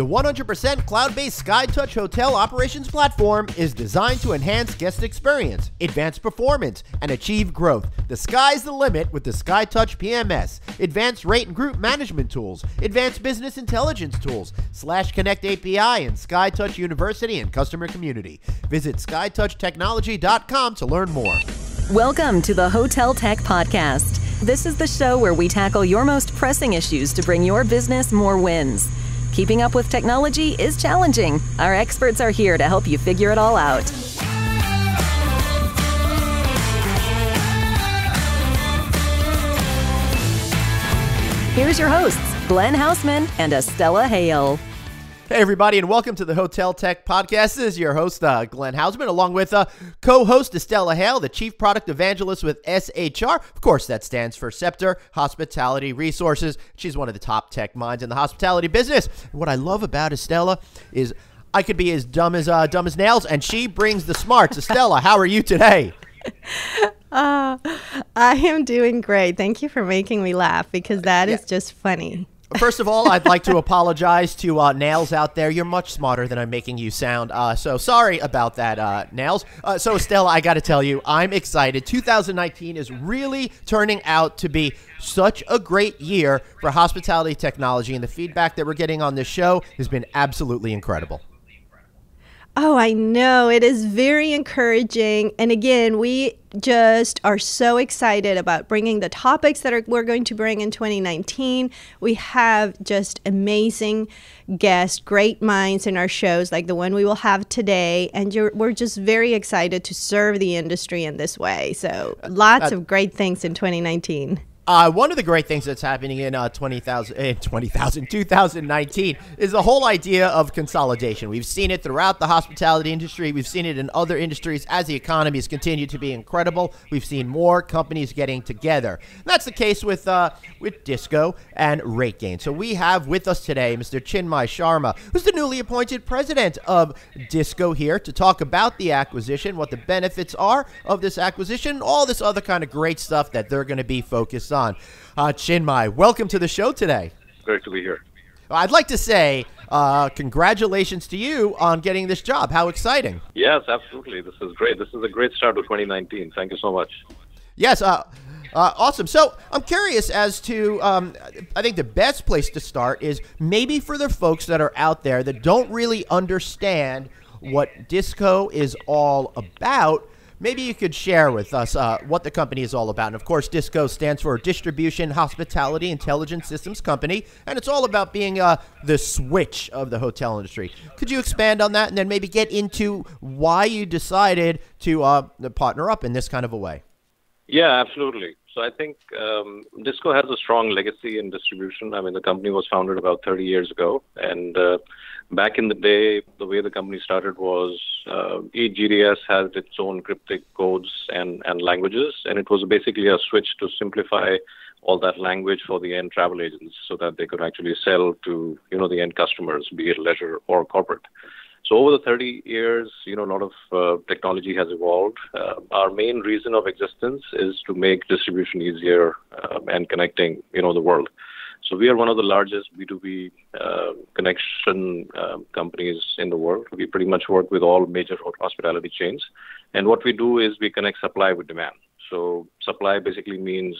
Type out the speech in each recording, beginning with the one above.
The 100% cloud-based SkyTouch hotel operations platform is designed to enhance guest experience, advance performance, and achieve growth. The sky's the limit with the SkyTouch PMS, advanced rate and group management tools, advanced business intelligence tools, /Connect API, and SkyTouch University and customer community. Visit skytouchtechnology.com to learn more. Welcome to the Hotel Tech Podcast. This is the show where we tackle your most pressing issues to bring your business more wins. Keeping up with technology is challenging. Our experts are here to help you figure it all out. Here's your hosts, Glenn Houseman and Estella Hale. Hey, everybody, and welcome to the Hotel Tech Podcast. This is your host, Glenn Houseman, along with co-host Estella Hale, the Chief Product Evangelist with SHR. Of course, that stands for Scepter Hospitality Resources. She's one of the top tech minds in the hospitality business. And what I love about Estella is I could be as dumb as nails, and she brings the smarts. Estella, how are you today? I am doing great. Thank you for making me laugh, because that is just funny. First of all, I'd like to apologize to Nails out there. You're much smarter than I'm making you sound. So sorry about that, Nails. So Stella, I got to tell you, I'm excited. 2019 is really turning out to be such a great year for hospitality technology, and the feedback that we're getting on this show has been absolutely incredible. Oh, I know. It is very encouraging. And again, we just are so excited about bringing the topics that we're going to bring in 2019. We have just amazing guests, great minds in our shows like the one we will have today. And we're just very excited to serve the industry in this way. So lots of great things in 2019. One of the great things that's happening in 2019 is the whole idea of consolidation. We've seen it throughout the hospitality industry. We've seen it in other industries as the economy has continued to be incredible. We've seen more companies getting together. And that's the case with Dhisco and RateGain. So we have with us today Mr. Chinmai Sharma, who's the newly appointed president of Dhisco, here to talk about the acquisition, what the benefits are of this acquisition, all this other kind of great stuff that they're going to be focused on. Chinmai, welcome to the show today. Great to be here. I'd like to say congratulations to you on getting this job. How exciting. Yes, absolutely. This is great. This is a great start to 2019. Thank you so much. Yes, awesome. So I'm curious as to, I think the best place to start is maybe for the folks that are out there that don't really understand what Dhisco is all about. Maybe you could share with us what the company is all about. And of course, Dhisco stands for Distribution Hospitality Intelligence Systems Company, and it's all about being the switch of the hotel industry. Could you expand on that and then maybe get into why you decided to partner up in this kind of a way? Yeah, absolutely. So I think Dhisco has a strong legacy in distribution. I mean, the company was founded about 30 years ago, and back in the day, the way the company started was each GDS has its own cryptic codes and languages, and it was basically a switch to simplify all that language for the end travel agents so that they could actually sell to, the end customers, be it leisure or corporate. So over the 30 years, a lot of technology has evolved. Our main reason of existence is to make distribution easier and connecting, the world. So we are one of the largest B2B connection companies in the world. We pretty much work with all major hospitality chains. And what we do is we connect supply with demand. So supply basically means,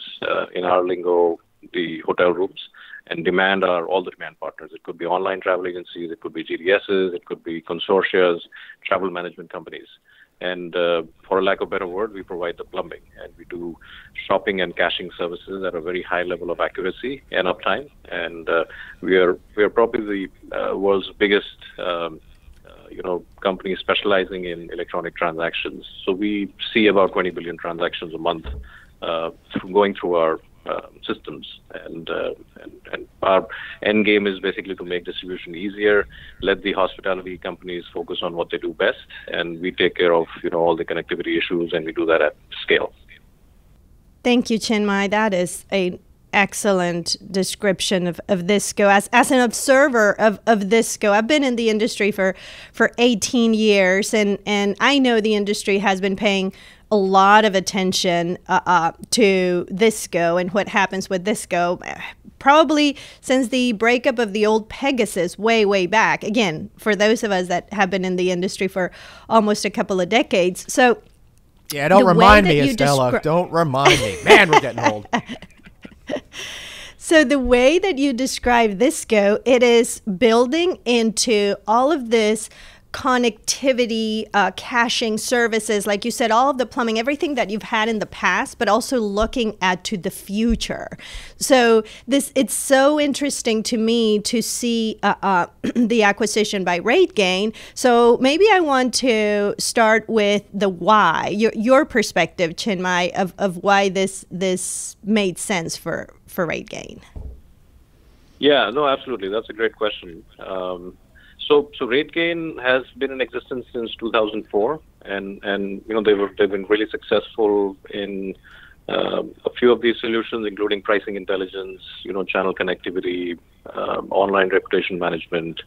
in our lingo, the hotel rooms, and demand are all the demand partners. It could be online travel agencies, it could be GDSs, it could be consortia, travel management companies. And for a lack of a better word, we provide the plumbing, and we do shopping and caching services at a very high level of accuracy and uptime. And we are probably the world's biggest company specializing in electronic transactions. So we see about 20 billion transactions a month going through our systems, and our end game is basically to make distribution easier, let the hospitality companies focus on what they do best, and we take care of all the connectivity issues, and we do that at scale. Thank you, Chinmai. That is an excellent description of Dhisco. As an observer of Dhisco, I've been in the industry for 18 years, and I know the industry has been paying a lot of attention to Dhisco and what happens with Dhisco, probably since the breakup of the old Pegasus way back. Again, for those of us that have been in the industry for almost a couple of decades. So yeah, don't remind me, Estella. Don't remind me. Man, we're getting old. So the way that you describe Dhisco, it is building into all of this connectivity, caching services, like you said, all of the plumbing, everything that you've had in the past, but also looking at to the future. So it's so interesting to me to see the acquisition by RateGain. So maybe I want to start with the why, your perspective, Chinmai, of why this made sense for RateGain. Yeah, no, absolutely. That's a great question. So RateGain has been in existence since 2004, and they've been really successful in a few of these solutions, including pricing intelligence, channel connectivity, online reputation management,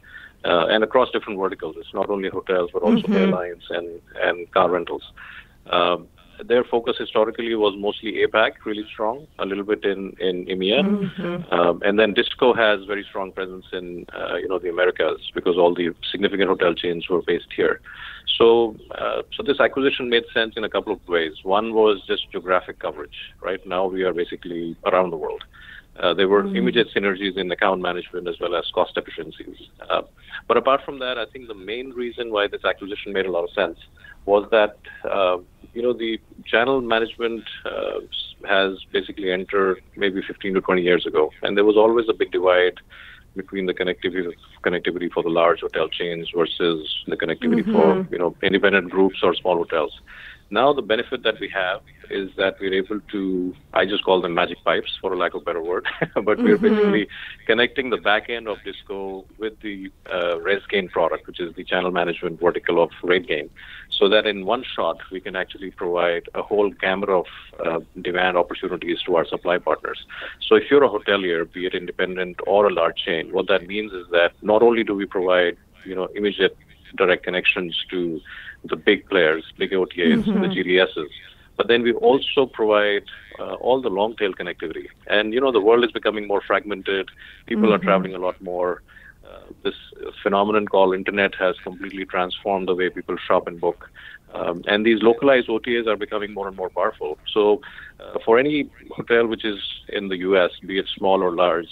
and across different verticals. It's not only hotels but also airlines and car rentals. Their focus historically was mostly APAC, really strong, a little bit in EMEA. And then Dhisco has very strong presence in, the Americas because all the significant hotel chains were based here. So this acquisition made sense in a couple of ways. One was just geographic coverage. Right now we are basically around the world. There were immediate synergies in account management as well as cost efficiencies. But apart from that, I think the main reason why this acquisition made a lot of sense was that, the channel management has basically entered maybe 15 to 20 years ago. And there was always a big divide between the connectivity for the large hotel chains versus the connectivity for, independent groups or small hotels. Now the benefit that we have is that we're able to, I just call them magic pipes for a lack of a better word, but we're basically connecting the back end of Dhisco with the RateGain product, which is the channel management vertical of RateGain, so that in one shot we can actually provide a whole gamut of demand opportunities to our supply partners. So if you're a hotelier, be it independent or a large chain, what that means is that not only do we provide, immediate direct connections to the big players, big OTAs, the GDSs, but then we also provide all the long tail connectivity. And, the world is becoming more fragmented. People are traveling a lot more. This phenomenon called internet has completely transformed the way people shop and book. And these localized OTAs are becoming more and more powerful. So for any hotel which is in the U.S., be it small or large,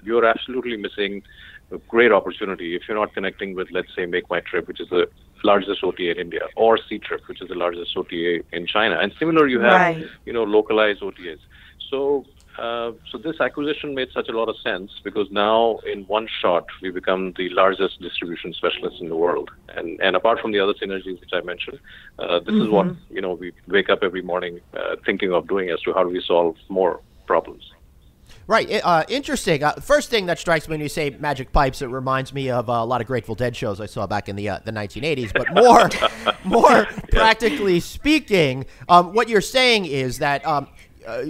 you're absolutely missing a great opportunity if you're not connecting with, let's say, Make My Trip, which is the largest OTA in India, or C-Trip, which is the largest OTA in China. And similar, you have, localized OTAs. So this acquisition made such a lot of sense because now in one shot, we become the largest distribution specialist in the world. And apart from the other synergies which I mentioned, this is what, we wake up every morning thinking of doing as to how do we solve more problems. Right. Interesting. First thing that strikes me when you say magic pipes, it reminds me of a lot of Grateful Dead shows I saw back in the 1980s. But more practically speaking, what you're saying is that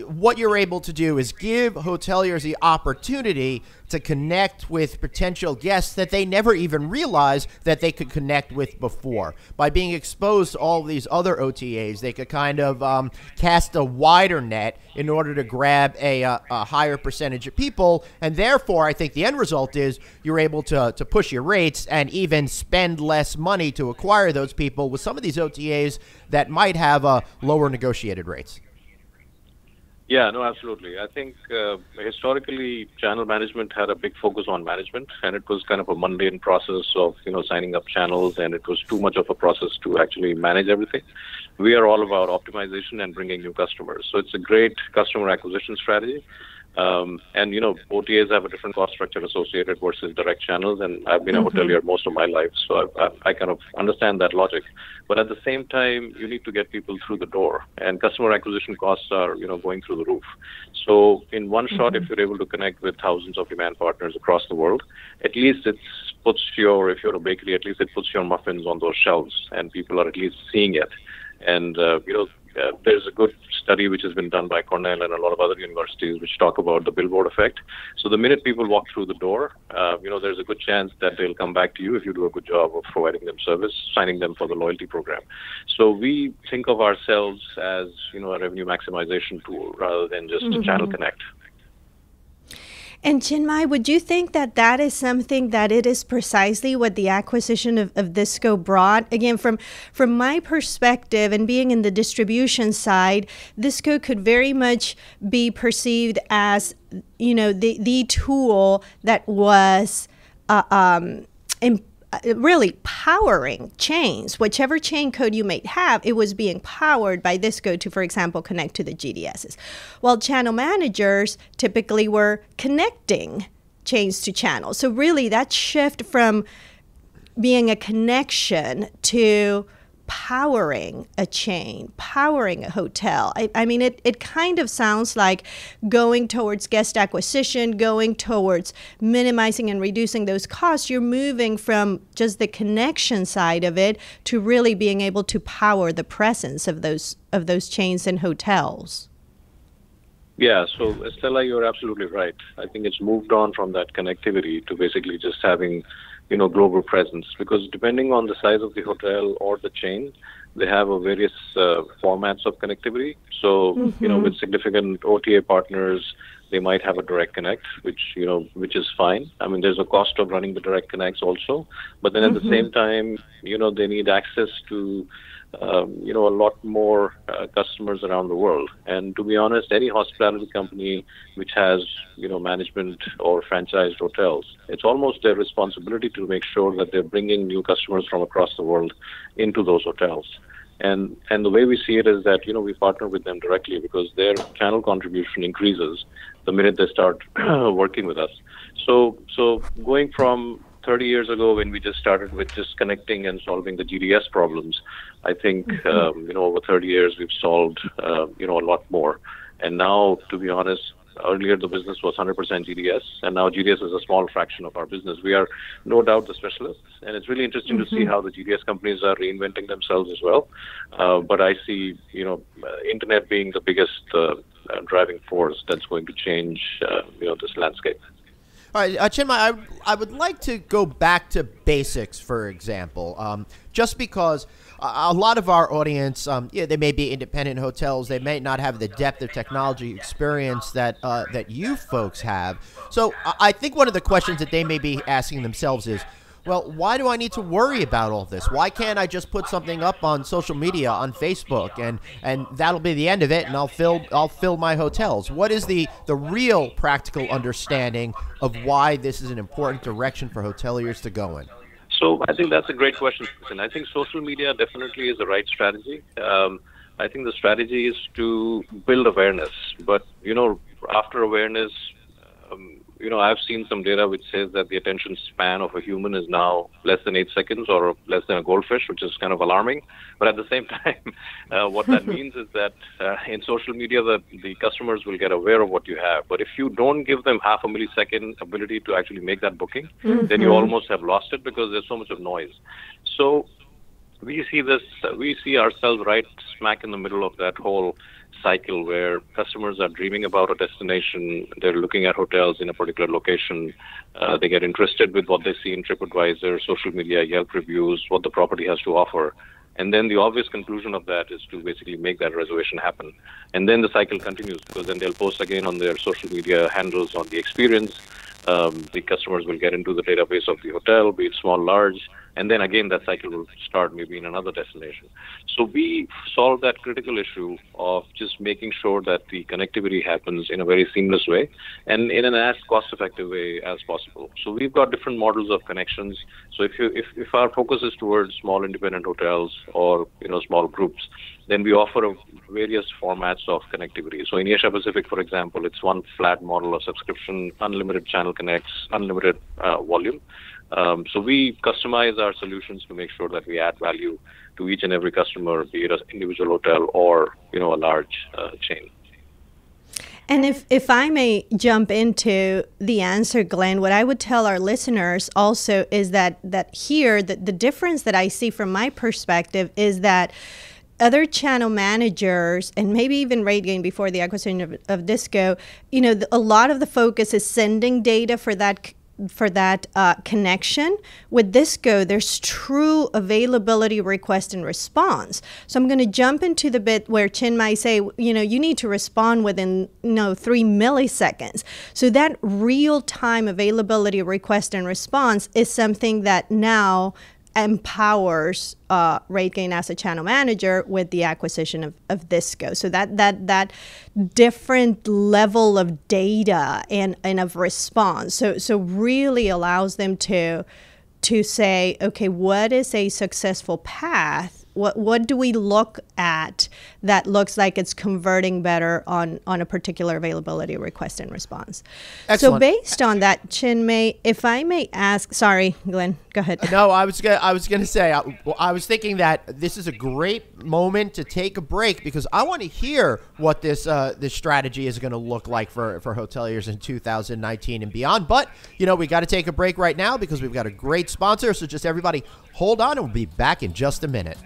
what you're able to do is give hoteliers the opportunity to connect with potential guests that they never even realized that they could connect with before. By being exposed to all these other OTAs, they could kind of cast a wider net in order to grab a higher percentage of people. And therefore, I think the end result is you're able to push your rates and even spend less money to acquire those people with some of these OTAs that might have lower negotiated rates. Yeah, no, absolutely. I think historically, channel management had a big focus on management, and it was kind of a mundane process of, signing up channels, and it was too much of a process to actually manage everything. We are all about optimization and bringing new customers. So it's a great customer acquisition strategy. And, OTAs have a different cost structure associated versus direct channels, and I've been a hotelier most of my life, so I kind of understand that logic. But at the same time, you need to get people through the door, and customer acquisition costs are, going through the roof. So in one shot, if you're able to connect with thousands of demand partners across the world, at least if you're a bakery, at least it puts your muffins on those shelves, and people are at least seeing it. And, there's a good study which has been done by Cornell and a lot of other universities which talk about the billboard effect. So the minute people walk through the door, there's a good chance that they'll come back to you if you do a good job of providing them service, signing them for the loyalty program. So we think of ourselves as, a revenue maximization tool rather than just a channel connect. And Chinmai, would you think that that is something that it is precisely what the acquisition of Dhisco brought? Again, from my perspective and being in the distribution side, Dhisco could very much be perceived as, the tool that was really powering chains. Whichever chain code you may have, it was being powered by Dhisco to, for example, connect to the GDSs. While channel managers typically were connecting chains to channels. So really that shift from being a connection to powering a chain, powering a hotel. I mean, it kind of sounds like going towards guest acquisition, going towards minimizing and reducing those costs. You're moving from just the connection side of it to really being able to power the presence of those chains and hotels. Yeah, so Estella, you're absolutely right. I think it's moved on from that connectivity to basically just having global presence, because depending on the size of the hotel or the chain, they have a various formats of connectivity. So, with significant OTA partners, they might have a direct connect, which is fine. I mean, there's a cost of running the direct connects also, but then at the same time, they need access to a lot more customers around the world. And to be honest, any hospitality company which has, management or franchised hotels, it's almost their responsibility to make sure that they're bringing new customers from across the world into those hotels. And the way we see it is that, we partner with them directly because their channel contribution increases the minute they start working with us. So going from 30 years ago when we just started with just connecting and solving the GDS problems, I think, over 30 years we've solved, a lot more. And now, to be honest, earlier the business was 100% GDS, and now GDS is a small fraction of our business. We are no doubt the specialists, and it's really interesting to see how the GDS companies are reinventing themselves as well. But I see, internet being the biggest driving force that's going to change, this landscape. All right, Chinmai, I would like to go back to basics, for example, just because a lot of our audience, they may be independent hotels. They may not have the depth of technology experience that you folks have. So I think one of the questions that they may be asking themselves is, well, why do I need to worry about all this? Why can't I just put something up on social media, on Facebook, and that'll be the end of it, and I'll fill my hotels? What is the real practical understanding of why this is an important direction for hoteliers to go in? So I think that's a great question, and I think social media definitely is the right strategy. I think the strategy is to build awareness, but after awareness, I've seen some data which says that the attention span of a human is now less than 8 seconds or less than a goldfish, which is kind of alarming. But at the same time, what that means is that in social media, the customers will get aware of what you have. But if you don't give them half a millisecond ability to actually make that booking, then you almost have lost it because there's so much of noise. So we see ourselves right smack in the middle of that whole cycle where customers are dreaming about a destination. They're looking at hotels in a particular location. They get interested with what they see in TripAdvisor, social media, Yelp reviews, what the property has to offer. And then the obvious conclusion of that is to basically make that reservation happen. And then the cycle continues because then they'll post again on their social media handles on the experience. The customers will get into the database of the hotel, be it small, large, and then again that cycle will start maybe in another destination. So we solve that critical issue of just making sure that the connectivity happens in a very seamless way and in an as cost-effective way as possible. So we've got different models of connections. So if our focus is towards small independent hotels or small groups, then we offer various formats of connectivity. So in Asia Pacific, for example, it's one flat model of subscription, unlimited channel connects, unlimited volume. So we customize our solutions to make sure that we add value to each and every customer, be it an individual hotel or a large chain. And if I may jump into the answer, Glenn, what I would tell our listeners also is that here the difference that I see from my perspective is that other channel managers, and maybe even RateGain before the acquisition of Dhisco, a lot of the focus is sending data for that connection. With Dhisco, there's true availability request and response. So I'm going to jump into the bit where Chinmai say, you need to respond within 3 milliseconds. So that real-time availability request and response is something that now empowers RateGain as a channel manager with the acquisition of Dhisco. So that different level of data and of response. So really allows them to say, okay, what is a successful path? What do we look at that looks like it's converting better on a particular availability request and response? Excellent. So based on that, Chinmai, if I may ask, sorry, Glenn, go ahead. No, I was gonna say, I was thinking that this is a great moment to take a break because I want to hear what this strategy is going to look like for hoteliers in 2019 and beyond. But we got to take a break right now because we've got a great sponsor. So just everybody, hold on, and we'll be back in just a minute.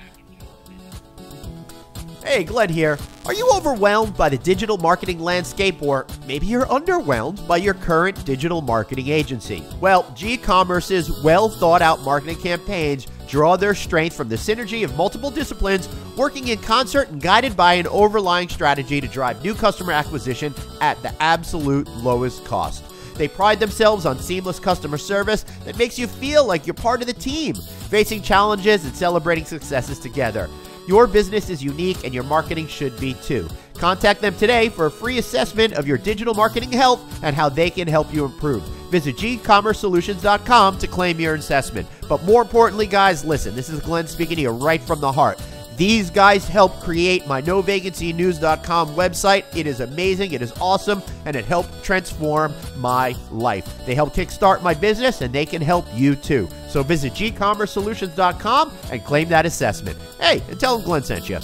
Hey, Glenn here. Are you overwhelmed by the digital marketing landscape, or maybe you're underwhelmed by your current digital marketing agency? Well, G-Commerce's well-thought-out marketing campaigns draw their strength from the synergy of multiple disciplines working in concert and guided by an overlying strategy to drive new customer acquisition at the absolute lowest cost. They pride themselves on seamless customer service that makes you feel like you're part of the team, facing challenges and celebrating successes together. Your business is unique and your marketing should be too. Contact them today for a free assessment of your digital marketing health and how they can help you improve. Visit gcommercesolutions.com to claim your assessment. But more importantly, guys, listen, this is Glenn speaking to you right from the heart. These guys helped create my NoVacancyNews.com website. It is amazing, it is awesome, and it helped transform my life. They helped kickstart my business, and they can help you too. So visit gcommercesolutions.com and claim that assessment. Hey, and tell them Glenn sent you.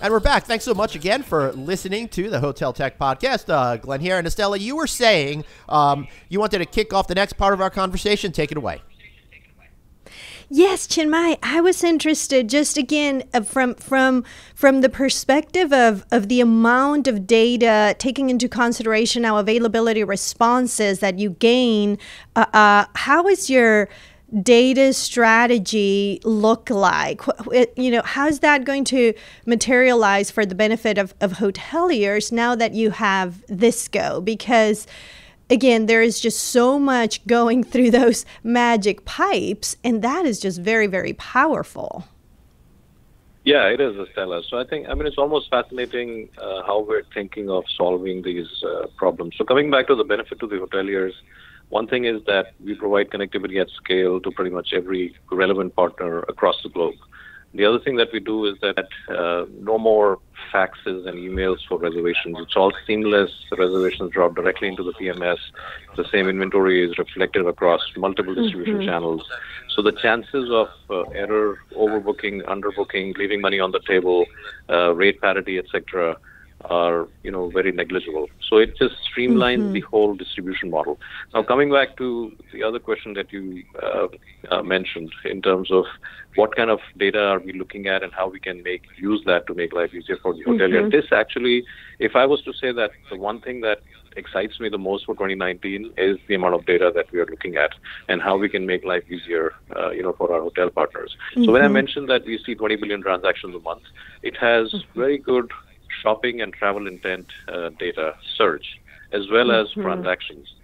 And we're back. Thanks so much again for listening to the Hotel Tech Podcast. Glenn here, and Estella, you were saying you wanted to kick off the next part of our conversation. Take it away. Yes, Chinmai, I was interested just again from the perspective of the amount of data taking into consideration now availability responses that you gain. How is your data strategy look like? How's that going to materialize for the benefit of hoteliers now that you have Dhisco? Because again, there is just so much going through those magic pipes, and that is just very, very powerful. Yeah, it is, Estella. So it's almost fascinating how we're thinking of solving these problems. So coming back to the benefit to the hoteliers, one thing is that we provide connectivity at scale to pretty much every relevant partner across the globe. The other thing that we do is that no more faxes and emails for reservations. It's all seamless. The reservations drop directly into the PMS. The same inventory is reflected across multiple distribution channels. So the chances of error, overbooking, underbooking, leaving money on the table, rate parity, etc., are very negligible. So it just streamlines the whole distribution model. Now, coming back to the other question that you mentioned in terms of what kind of data are we looking at and how we can use that to make life easier for the hotelier. This actually, if I was to say that the one thing that excites me the most for 2019 is the amount of data that we are looking at and how we can make life easier, for our hotel partners. So when I mentioned that we see 20 billion transactions a month, it has very good shopping and travel intent data search, as well as transactions.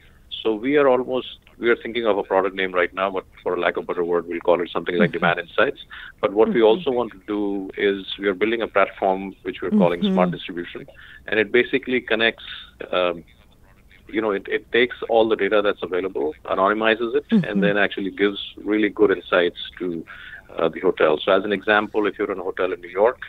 So we are thinking of a product name right now, but for a lack of a better word, we'll call it something like Demand Insights. But what we also want to do is we are building a platform which we're calling Smart Distribution, and it basically connects, it takes all the data that's available, anonymizes it, and then actually gives really good insights to the hotel. So as an example, if you're in a hotel in New York,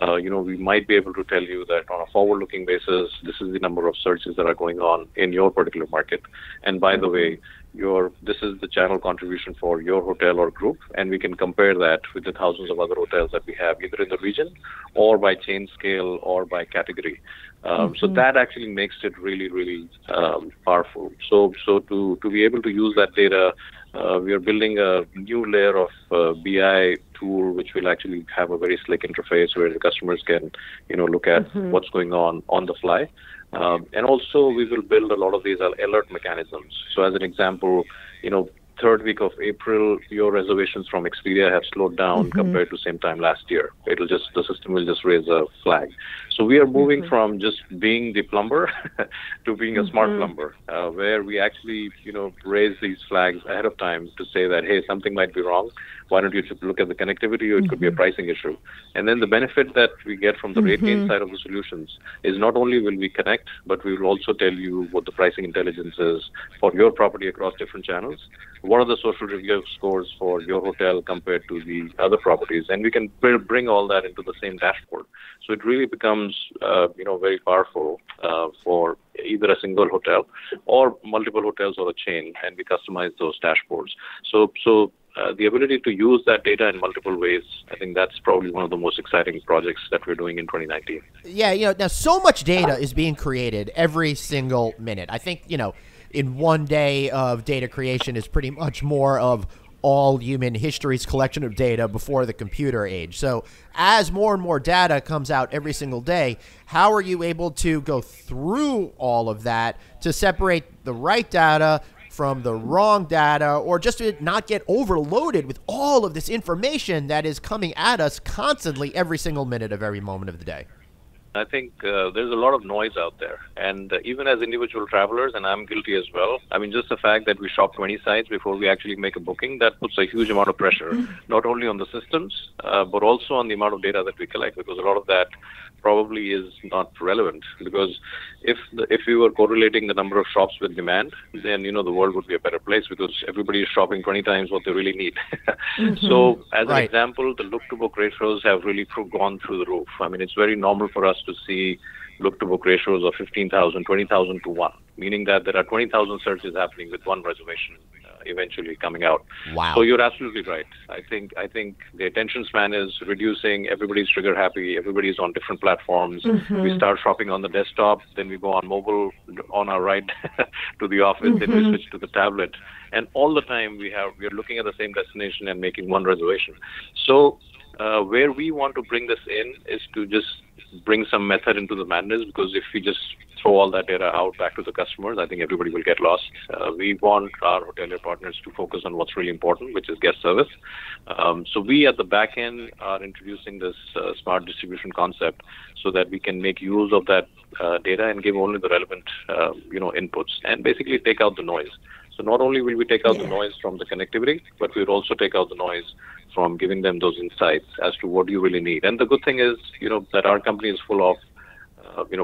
we might be able to tell you that on a forward-looking basis, this is the number of searches that are going on in your particular market. And by the way, this is the channel contribution for your hotel or group, and we can compare that with the thousands of other hotels that we have, either in the region or by chain scale or by category. So that actually makes it really, really powerful. So to be able to use that data, we are building a new layer of BI tool which will actually have a very slick interface where the customers can, look at what's going on the fly. And also, we will build a lot of these alert mechanisms. So as an example, third week of April, your reservations from Expedia have slowed down compared to same time last year. The system will just raise a flag. So we are moving from just being the plumber to being a smart plumber, where we actually, raise these flags ahead of time to say that, hey, something might be wrong. Why don't you just look at the connectivity, or it could be a pricing issue. And then the benefit that we get from the RateGain side of the solutions is not only will we connect, but we will also tell you what the pricing intelligence is for your property across different channels. What are the social review scores for your hotel compared to the other properties? And we can bring all that into the same dashboard. So it really becomes, very powerful for either a single hotel or multiple hotels or a chain, and we customize those dashboards. So the ability to use that data in multiple ways, I think that's probably one of the most exciting projects that we're doing in 2019. Yeah, now so much data is being created every single minute. I think, in one day of data creation is pretty much more of all human history's collection of data before the computer age. So as more and more data comes out every single day, how are you able to go through all of that to separate the right data from the wrong data, or just to not get overloaded with all of this information that is coming at us constantly every single minute of every moment of the day? I think there's a lot of noise out there. And even as individual travelers, and I'm guilty as well, I mean, just the fact that we shop 20 sites before we actually make a booking, that puts a huge amount of pressure, not only on the systems, but also on the amount of data that we collect, because a lot of that probably is not relevant. Because if we were correlating the number of shops with demand, then, the world would be a better place, because everybody is shopping 20 times what they really need. So as an example, the look-to-book ratios have really gone through the roof. I mean, it's very normal for us to see look-to-book ratios of 15,000, 20,000 to 1, meaning that there are 20,000 searches happening with one reservation eventually coming out. Wow. So you're absolutely right. I think the attention span is reducing. Everybody's trigger happy. Everybody's on different platforms. We start shopping on the desktop, then we go on mobile on our ride to the office, then we switch to the tablet. And all the time we are looking at the same destination and making one reservation. So where we want to bring this in is to just bring some method into the madness, because if we just throw all that data out back to the customers, I think everybody will get lost. We want our hotelier partners to focus on what's really important, which is guest service. So we at the back end are introducing this smart distribution concept so that we can make use of that data and give only the relevant inputs, and basically take out the noise. So not only will we take out the noise from the connectivity, but we'll also take out the noise from giving them those insights as to what you really need. And the good thing is, that our company is full of,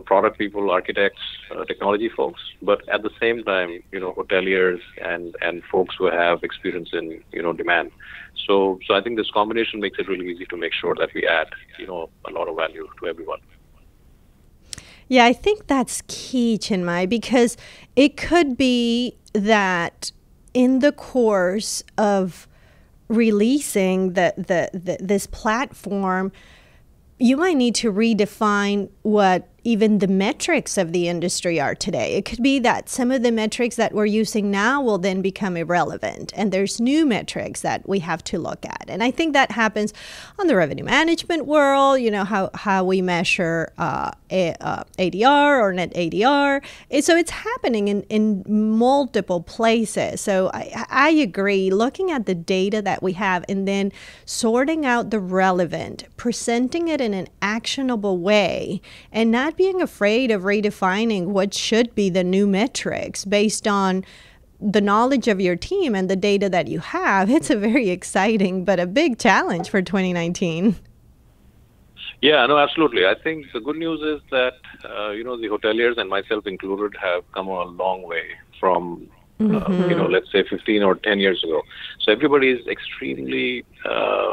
product people, architects, technology folks, but at the same time, hoteliers and folks who have experience in, demand. So I think this combination makes it really easy to make sure that we add, a lot of value to everyone. Yeah, I think that's key, Chinmai, because it could be that in the course of releasing this platform, you might need to redefine what even the metrics of the industry are today. It could be that some of the metrics that we're using now will then become irrelevant, and there's new metrics that we have to look at. And I think that happens on the revenue management world, how we measure ADR or net ADR. So it's happening in multiple places. So I agree, looking at the data that we have and then sorting out the relevant, presenting it in an actionable way, and not being afraid of redefining what should be the new metrics based on the knowledge of your team and the data that you have. It's a very exciting but a big challenge for 2019. Yeah, no, absolutely. I think the good news is that, the hoteliers, and myself included, have come a long way from, let's say 15 or 10 years ago. So everybody is extremely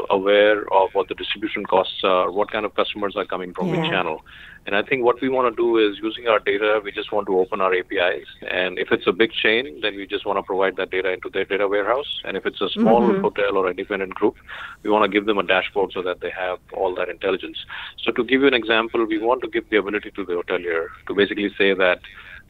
aware of what the distribution costs are, what kind of customers are coming from which channel. And I think what we want to do is, using our data, we just want to open our APIs. And if it's a big chain, then we just want to provide that data into their data warehouse. And if it's a small hotel or independent group, we want to give them a dashboard so that they have all that intelligence. So to give you an example, we want to give the ability to the hotelier to basically say that,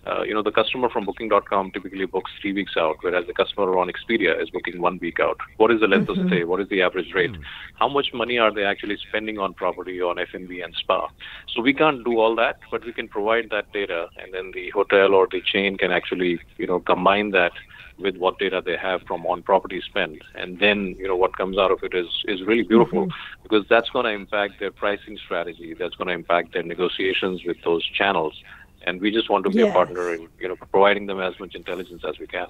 The customer from Booking.com typically books 3 weeks out, whereas the customer on Expedia is booking 1 week out. What is the length of stay? What is the average rate? How much money are they actually spending on property, on F&B and spa? So we can't do all that, but we can provide that data, and then the hotel or the chain can actually, combine that with what data they have from on-property spend. And then, what comes out of it is really beautiful, because that's going to impact their pricing strategy. That's going to impact their negotiations with those channels. And we just want to be a partner in, providing them as much intelligence as we can.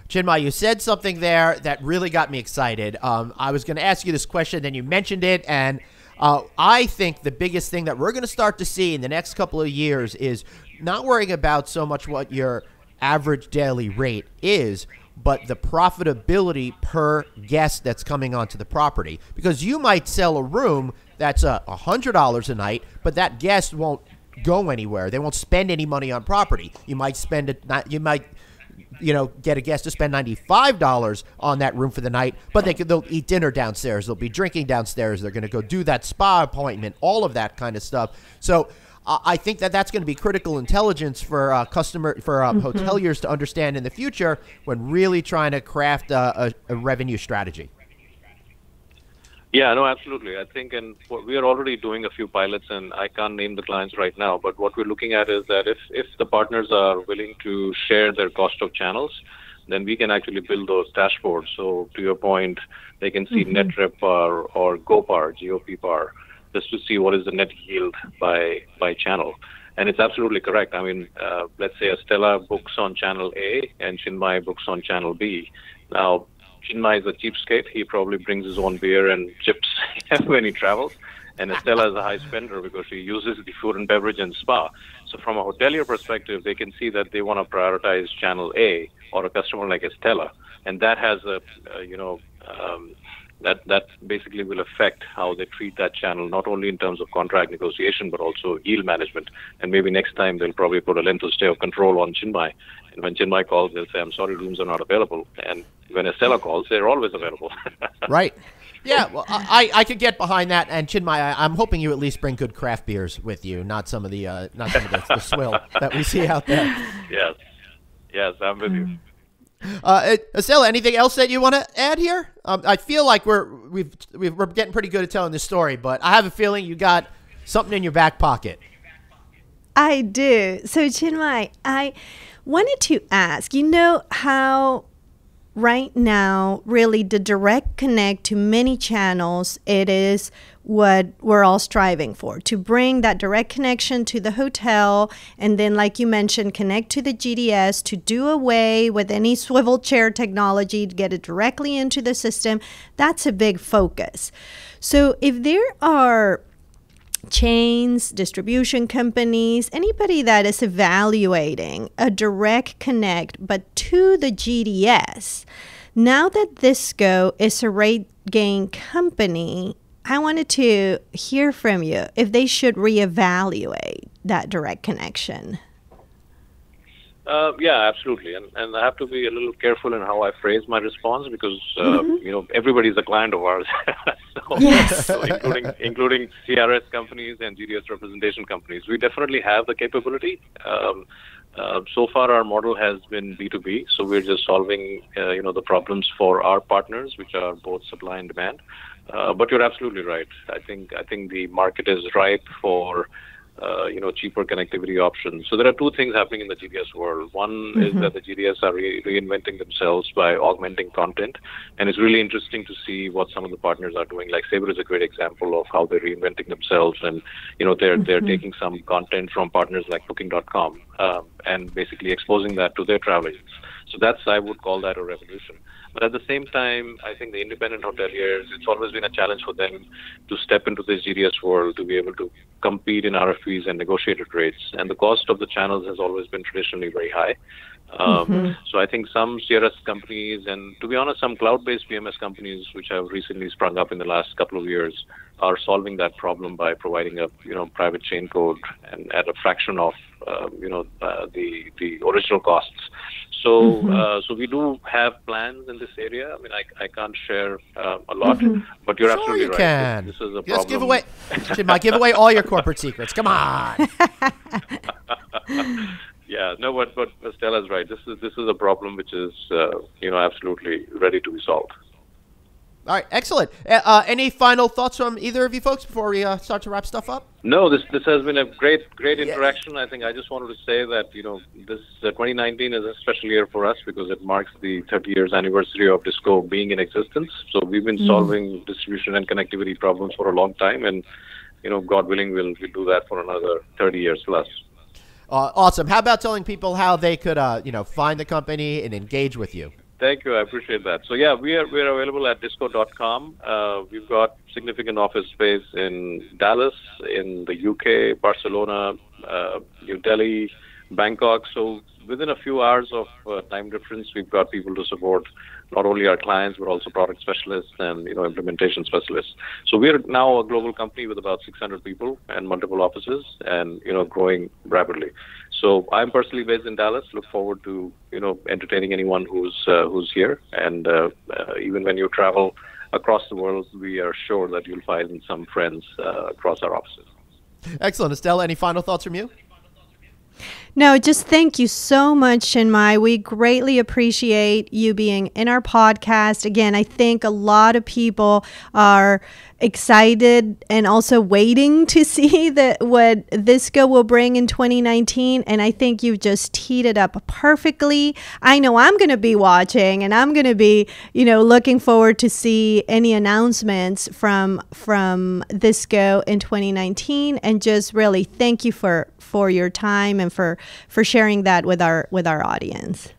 Chinmai, you said something there that really got me excited. I was going to ask you this question, then you mentioned it, and I think the biggest thing that we're going to start to see in the next couple of years is not worrying about so much what your average daily rate is, but the profitability per guest that's coming onto the property. Because you might sell a room that's $100 a night, but that guest won't go anywhere. They won't spend any money on property. You might get a guest to spend $95 on that room for the night, but they'll eat dinner downstairs. They'll be drinking downstairs. They're going to go do that spa appointment, all of that kind of stuff. So I think that's going to be critical intelligence for hoteliers to understand in the future when really trying to craft a revenue strategy. Yeah, no, absolutely. I think, and we are already doing a few pilots, and I can't name the clients right now, but what we're looking at is that if the partners are willing to share their cost of channels, then we can actually build those dashboards. So to your point, they can see net rep par or GOP par, just to see what is the net yield by channel. And it's absolutely correct. I mean, let's say Estella books on channel A and Chinmai books on channel B. Now, Chinmai is a cheapskate. He probably brings his own beer and chips when he travels. And Estella is a high spender because she uses the food and beverage and spa. So from a hotelier perspective, they can see that they want to prioritize channel A or a customer like Estella. And that has that basically will affect how they treat that channel, not only in terms of contract negotiation, but also yield management. And maybe next time they'll probably put a length of stay of control on Chinmai. And when Chinmai calls, they'll say, I'm sorry, rooms are not available. And when Estella calls, they're always available. Right. Yeah, well, I could get behind that. And Chinmai, I'm hoping you at least bring good craft beers with you, not some of the the swill that we see out there. Yes, I'm with you. Estella, anything else that you want to add here? I feel like we're getting pretty good at telling this story, but I have a feeling you got something in your back pocket. I do. So, Chinmai, I wanted to ask, how right now, really the direct connect to many channels, it is what we're all striving for, to bring that direct connection to the hotel, and then, like you mentioned, connect to the GDS, to do away with any swivel chair technology, to get it directly into the system. That's a big focus. So if there are chains, distribution companies, anybody that is evaluating a direct connect, but to the GDS, now that Dhisco is a RateGain company, I wanted to hear from you if they should reevaluate that direct connection. Yeah, absolutely. And I have to be a little careful in how I phrase my response because, everybody's a client of ours. So including CRS companies and GDS representation companies. We definitely have the capability. So far, our model has been B2B, so we're just solving, the problems for our partners, which are both supply and demand. But you're absolutely right. I think the market is ripe for cheaper connectivity options. So there are two things happening in the GDS world. One is that the GDS are reinventing themselves by augmenting content, and it's really interesting to see what some of the partners are doing. Like Sabre is a great example of how they're reinventing themselves, and they're taking some content from partners like Booking.com and basically exposing that to their travel agents. So I would call that a revolution. But at the same time, I think the independent hoteliers, it's always been a challenge for them to step into this GDS world, to be able to compete in RFPs and negotiated rates. And the cost of the channels has always been traditionally very high. So I think some CRS companies and, to be honest, some cloud-based PMS companies, which have recently sprung up in the last couple of years, are solving that problem by providing a private chain code and at a fraction of the original costs. So we do have plans in this area. I mean, I can't share a lot, but you're absolutely right. Can. This is a Just problem. give away all your corporate secrets. Come on. Yeah, no, but Stella's right. This is a problem which is absolutely ready to be solved. All right, excellent. Any final thoughts from either of you folks before we start to wrap stuff up? No, this has been a great interaction. I think I just wanted to say that this 2019 is a special year for us because it marks the 30 years anniversary of Dhisco being in existence. So we've been solving distribution and connectivity problems for a long time, and God willing, we'll do that for another 30 years plus. Awesome. How about telling people how they could find the company and engage with you? Thank you. I appreciate that. So, yeah, we're available at Dhisco.com. We've got significant office space in Dallas, in the UK, Barcelona, New Delhi, Bangkok. So within a few hours of time difference, we've got people to support not only our clients, but also product specialists and, implementation specialists. So we're now a global company with about 600 people and multiple offices and, growing rapidly. So I'm personally based in Dallas. Look forward to, entertaining anyone who's here. And even when you travel across the world, we are sure that you'll find some friends across our offices. Excellent. Estella, any final thoughts from you? No, just thank you so much, Chinmai. We greatly appreciate you being in our podcast. Again, I think a lot of people are excited and also waiting to see what Dhisco will bring in 2019. And I think you've just teed it up perfectly. I know I'm going to be watching and I'm going to be, looking forward to see any announcements from Dhisco in 2019. And just really thank you for your time and for sharing that with our audience.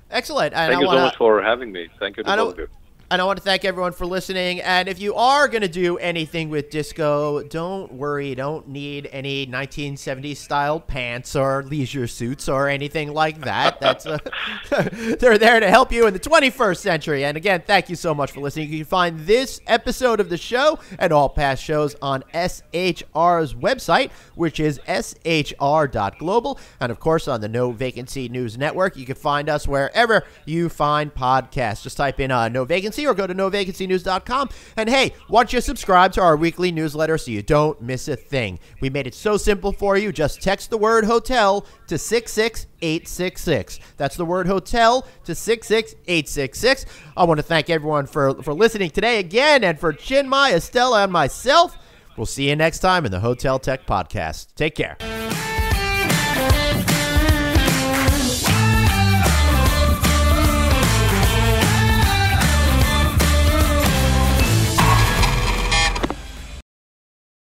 Excellent. Thank you so much for having me. Thank you to both of you. And I want to thank everyone for listening. And if you are going to do anything with Dhisco, don't worry. You don't need any 1970s style pants or leisure suits or anything like that. That's they're there to help you in the 21st century. And again, thank you so much for listening. You can find this episode of the show and all past shows on SHR's website, which is shr.global. And of course, on the No Vacancy News Network, you can find us wherever you find podcasts. Just type in No Vacancy or go to novacancynews.com. And hey, why don't you subscribe to our weekly newsletter so you don't miss a thing? We made it so simple for you. Just text the word hotel to 66866. That's the word hotel to 66866. I want to thank everyone for listening today again, and for Chinmai, Estella, and myself. We'll see you next time in the Hotel Tech Podcast. Take care.